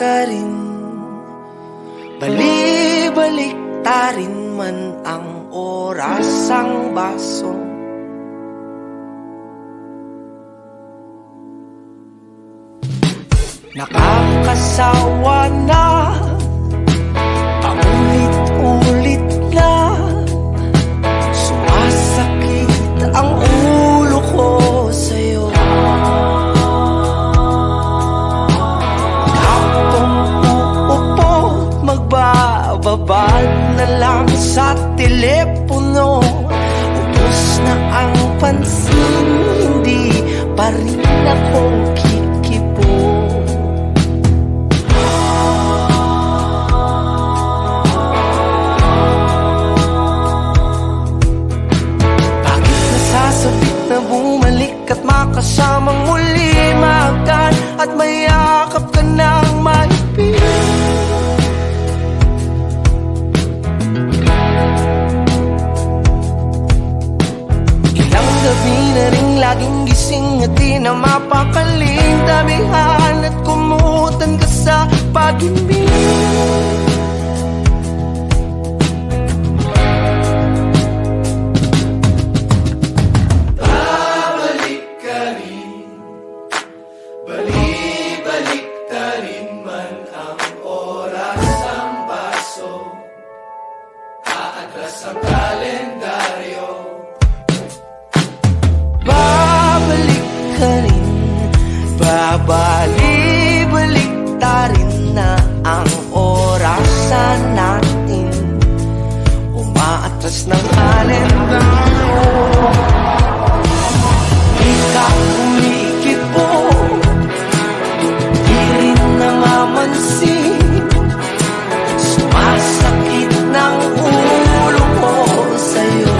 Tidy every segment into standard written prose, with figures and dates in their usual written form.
ka rin. Bali-baliktarin man ang oras ang baso. Nakakasawa na, paulit-ulit na, sumasakit ang ulo ko sa'yo. Kapag uupo, magbababad na lang sa telepono. Ubus na ang pansin, hindi pa rin ako kikibo. Na bumalik at makasamang muli, makan at mayakap ka ng mahigpit. Ilang gabi na rin laging gising at di na mapakaling, tabihan at kumutan ka sa pag-ibig. Bali-baliktarin na ang orasan natin. Umaatras ng kalendaryo. Di ka kumikibo, di rin namamansin. Sumasakit ng ulo ko sa'yo.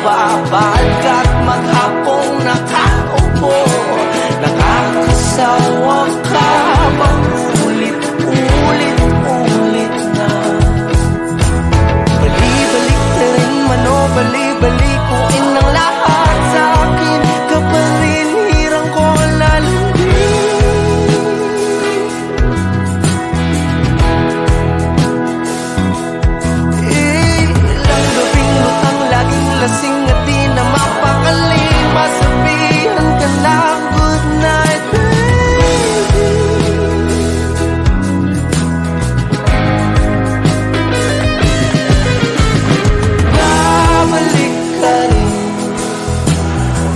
Babad ka't maghapong nakaupo. Nakakasawa ka bang ulit-ulit na. Bali-balik na rin man o bali-balikuin ang lahat sa akin. Kaparin hirang ko ang lalambing. Ilang gabing lutang laging lasing at di na mapakaling. Masabihan ka ng good night, baby. Babalik ka rin,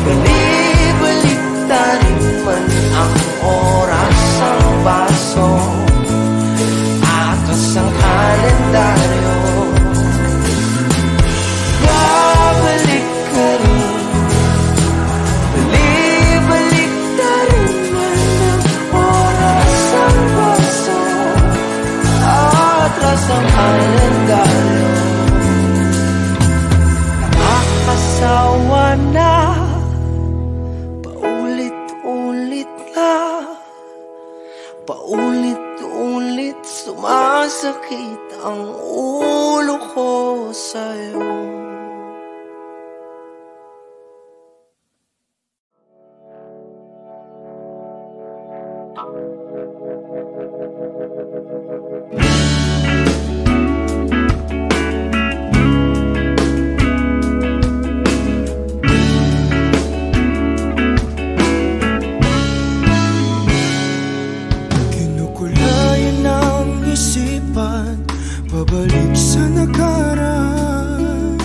bali-baliktarin man ang oras ang baso. Atras ang kalendaryo. Ang kalendaryo. Nakakasawa na, paulit-ulit na, paulit-ulit sumasakit ang ulo ko sa'yo. Pabalik sa nakaraan,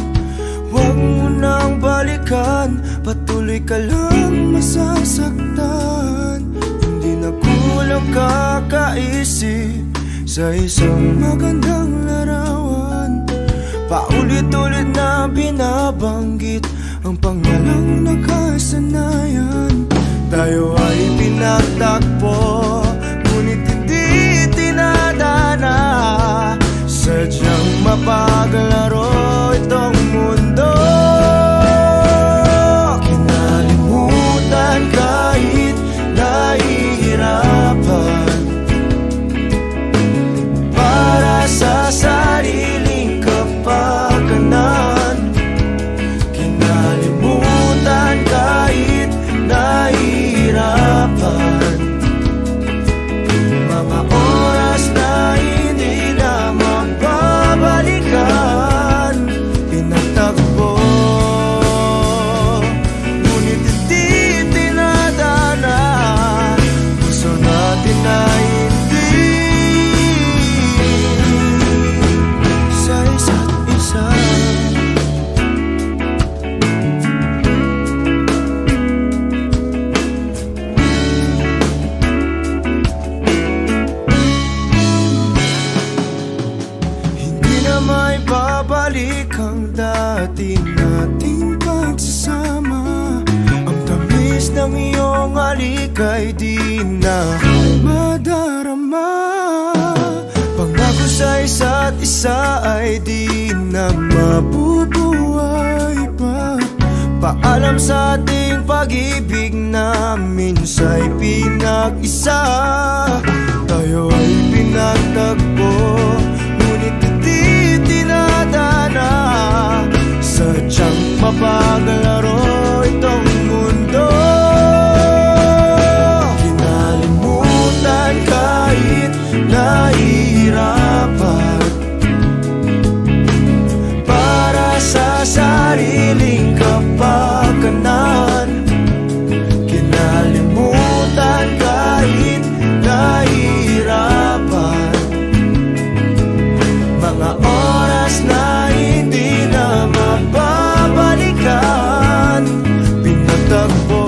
huwag mo nang balikan. Patuloy ka lang masasaktan. Hindi na kulang kakaisip sa isang magandang larawan. Paulit-ulit na binabanggit ang pangalang nakasanayan. Tayo ay pinagtagpo, ngunit hindi tinadana. Sadyang mapaglaro itong mundo. Kinalimutan kahit nahihirapan, para sa sariling kapakanan. Kinalimutan kahit Bumalik ang dati nating pagsasama. Ang tamis ng iyong halik ay di na madarama. Pangako sa isa't isa ay di na mabubuhay pa. Paalam sa ating pag-ibig na minsa'y pinag-isa. Tayo ay pinagtagpo, ngunit hindi tinadana. Sadyang mapaglaro itong mundo. Kinalimutan kahit nahihirapan, para sa sariling kapakanan. Kinalimutan kahit nahihirapan, mga oras na hindi na mababalikan. Pinagtagpo,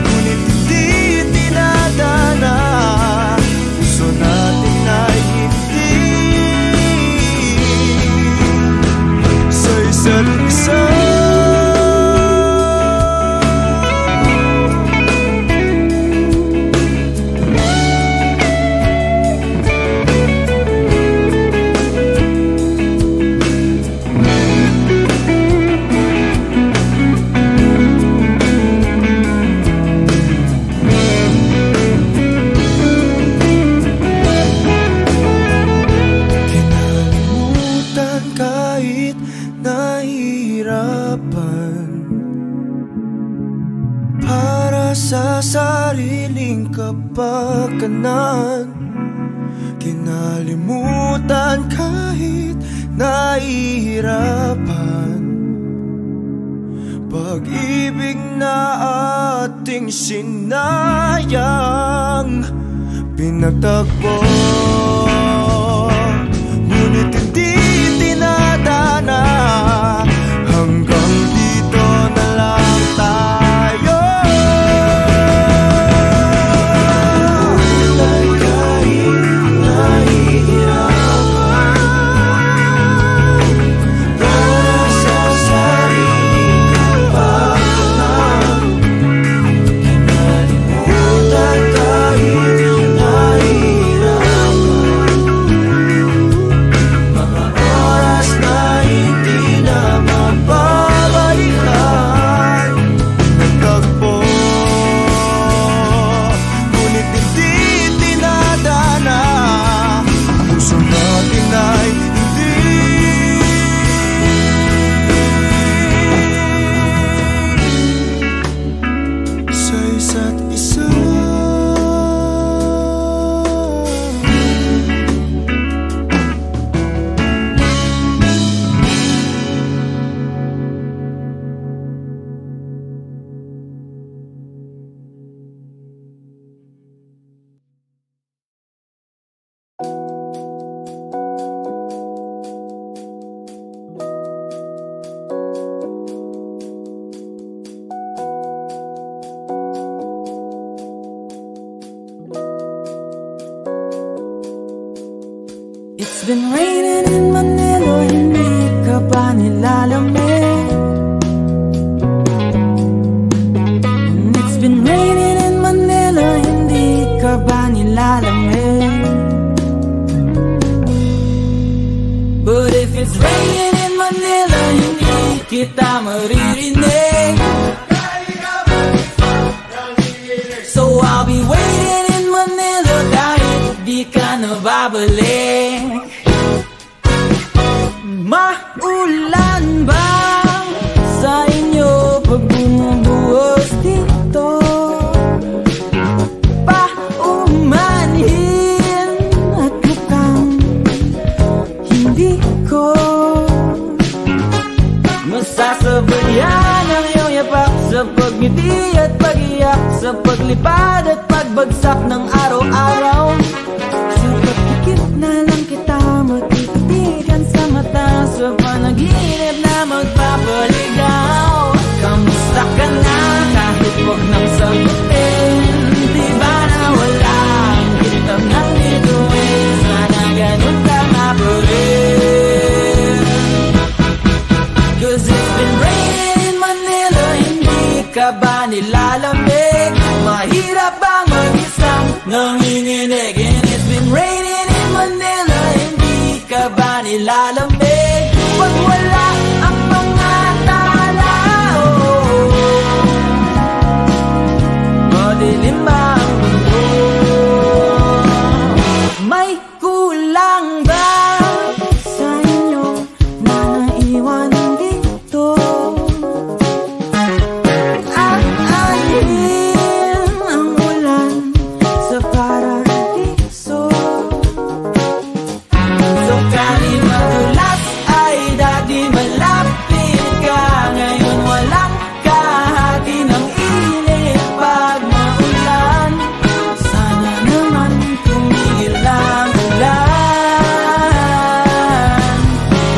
ngunit hindi tinadana. Puso natin ay hindi sa isa't isa. Para sa sariling kapakanan. Kinalimutan kahit nahihirapan, pag-ibig na ating sinayang. Pinagtagpo, ngunit hindi tinadana. Hanggang dito na lang tayo. Kahit nahihirapan, para sa sariling kapakanan. Kinalimutan kahit nahihirapan, mga oras na hindi na mababalikan. Nagtagpo, ngunit hindi tinadana. Puso natin ay hindi sa isa't isa. It's been raining in Manila, hindi ka ba nilalamig? And it's been raining in Manila, hindi ka ba nilalamig? But if it's raining in Manila, hindi kita maririnig. So I'll be waiting in Manila kahit di ka nababalik. Maulan ba sa inyo pag bumubuhos dito? Paumanhin at mukhang hindi ko masasabayan ang iyong yapak sa pagngiti at pag-iyak, sa paglipad at pagbagsak ng araw-araw. Sa pagkikip na lang kita matititigan sa mata, sa panaginip na magpapaligaw. Kamusta ka na kahit huwag nang sagutin? Di ba na walang kitang nandito eh? Sana ganun ka nga pa rin. ka ba nilalamig? Mahirap bang mag-isang nanginginig? And it's been raining in Manila, hindi ka ba nilalamig? Pag wala ang mga tao, madilim ba ang mundo? May kulang ba sa inyo na naiwan dito? At alin ang ulan sa paradiso? So kahit madulas ay dati malapit ka, ngayon walang kahati ng init pag maulan. Sana naman tumigil ang ulan.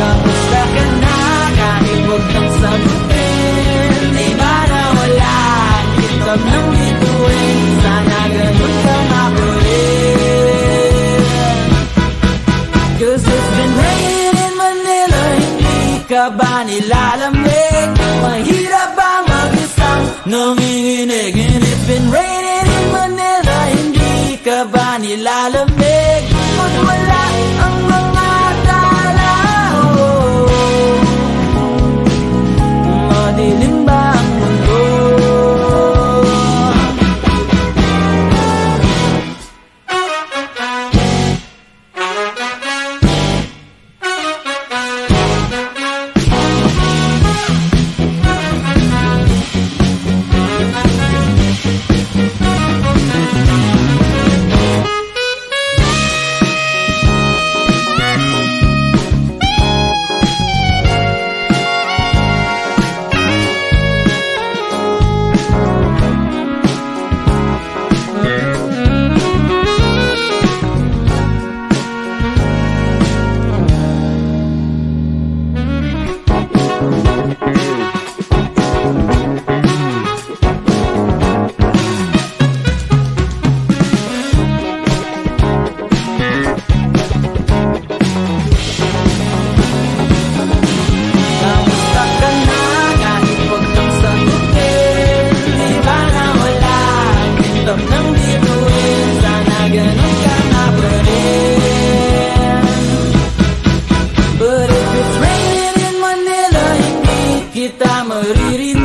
Kamusta ka na kahit huwag nang sagutin? Di ba nawala ang kitab ng bituin? Sana ganun ka makulit. Cause it's been raining in Manila, hindi ka ba nilalamig? Mahirap bang mag-isang nanginginig? And it's been raining in Manila, hindi ka ba nilalamig? Pag wala ang mga tao, madilim ba ang mundo? Kamusta ka na kahit huwag nang sagutin? Di ba nawala ang kitab ng bituin? Sana ganun ka nga pa rin. But if it's raining in Manila, hindi kita maririnig.